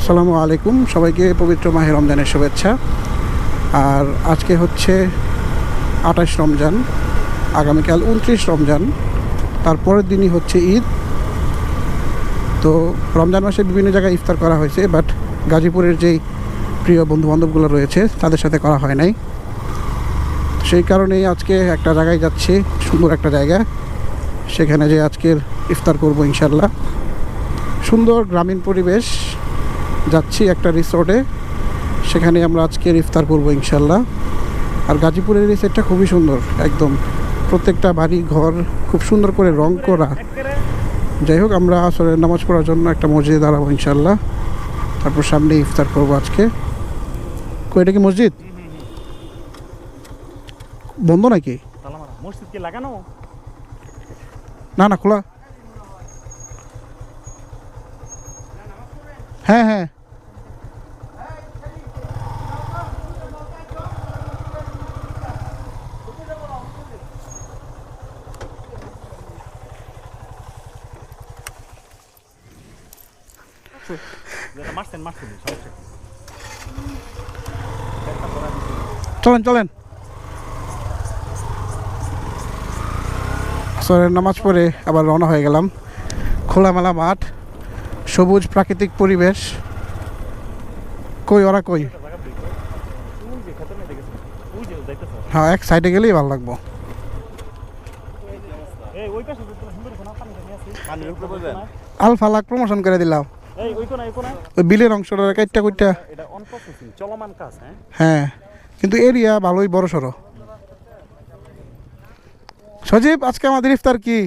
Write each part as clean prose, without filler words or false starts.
আসসালামু আলাইকুম, সবাইকে পবিত্র মাহে রমজানের শুভেচ্ছা। আর আজকে হচ্ছে ২৮ রমজান, আগামীকাল ২৯ রমজান, তারপরের দিনই হচ্ছে ঈদ। তো রমজান মাসে বিভিন্ন জায়গায় ইফতার করা হয়েছে, বাট গাজীপুরের যেই প্রিয় বন্ধুবান্ধবগুলো রয়েছে তাদের সাথে করা হয় নাই। সেই কারণেই আজকে একটা জায়গায় যাচ্ছি, সুন্দর একটা জায়গা, সেখানে যে আজকের ইফতার করব ইনশাল্লাহ। সুন্দর গ্রামীণ পরিবেশ, যাচ্ছি একটা রিসোর্টে, সেখানে আমরা আজকের ইফতার করব ইনশাল্লাহ। আর গাজীপুরের রিসোর্টটা খুবই সুন্দর, একদম প্রত্যেকটা বাড়ি ঘর খুব সুন্দর করে রং করা। যাই হোক, আমরা আসরের নামাজ পড়ার জন্য একটা মসজিদে দাঁড়াবো ইনশাল্লাহ, তারপর সামনে ইফতার করব আজকে। এটা কি মসজিদ বন্ধ নাকি? মসজিদ কি লাগানো? না না, খোলা। হ্যাঁ হ্যাঁ, চলেন চলেন। আসরের নামাজ পড়ে আবার রওনা হয়ে গেলাম। খোলামেলা মাঠ, সবুজ প্রাকৃতিক পরিবেশ। কই ওরা কই? হ্যাঁ, এক সাইডে গেলেই ভালো লাগবো। আল ফালাক প্রমোশন করে দিলাম। ওই বিলের অংশটা কাইটটা কইটা। হ্যাঁ, কিন্তু এরিয়া ভালোই বড় সড়ো। সজীব, আজকে আমাদের ইফতার কি?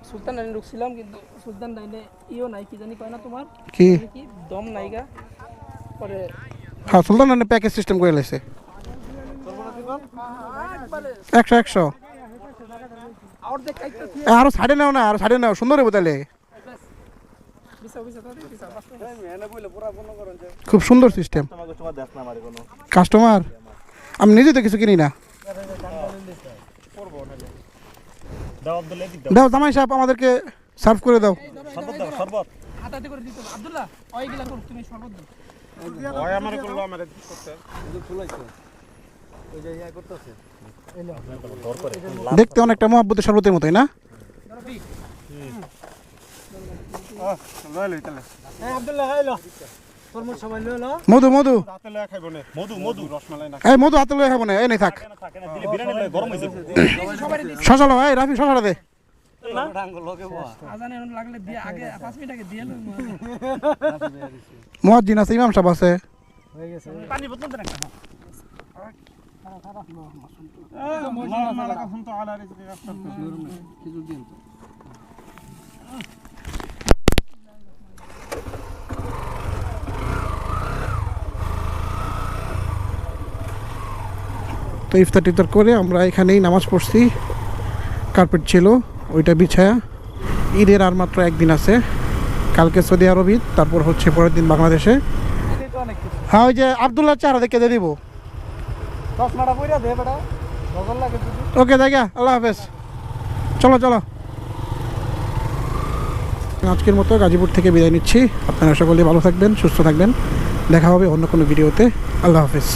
সুলতান ডাইনে ঢুকছিলাম, কিন্তু সুলতান ডাইনে ইও নাই, কি জানি কয় না তোমার কি দম নাইগা পরে। হ্যাঁ, সুলতান ডাইনে প্যাকেজ সিস্টেম করে লাইছে 100 আরো সাইডে নাও না, আরো সাইডে নাও, সুন্দর হবে তাহলে। খুব সুন্দর সিস্টেম। কাস্টমার আমি নিজে তো কিছু কিনি না। দাও জামাই সাহেব, আমাদেরকে সার্ভ করে দাও। দেখতে অনেকটা মোহাব্বতের শরবতের মতোই না? মধু মধু এই মধু হাতে লয়ে খাবো না, এই নেই থাক। শশা লো, এই রাফি শশাটা দে। মুয়াজ্জিন আছে, ইমাম সাহেব আছে। তো ইফতার টিফতার করে আমরা এখানেই নামাজ পড়ছি। কার্পেট ছিল, ওইটা বিছায়া। ঈদের আর মাত্র একদিন আছে, কালকে সৌদি আরব ঈদ, তারপর হচ্ছে পরের দিন বাংলাদেশে। হ্যাঁ, ওই যে আবদুল্লাহ চারা দেখে দিয়ে দিব। ওকে দেখা, আল্লাহ হাফেজ। চলো চলো, আজকের মতো গাজীপুর থেকে বিদায় নিচ্ছি। আপনারা সকলে ভালো থাকবেন, সুস্থ থাকবেন। দেখা হবে অন্য কোনো ভিডিওতে। আল্লাহ হাফেজ।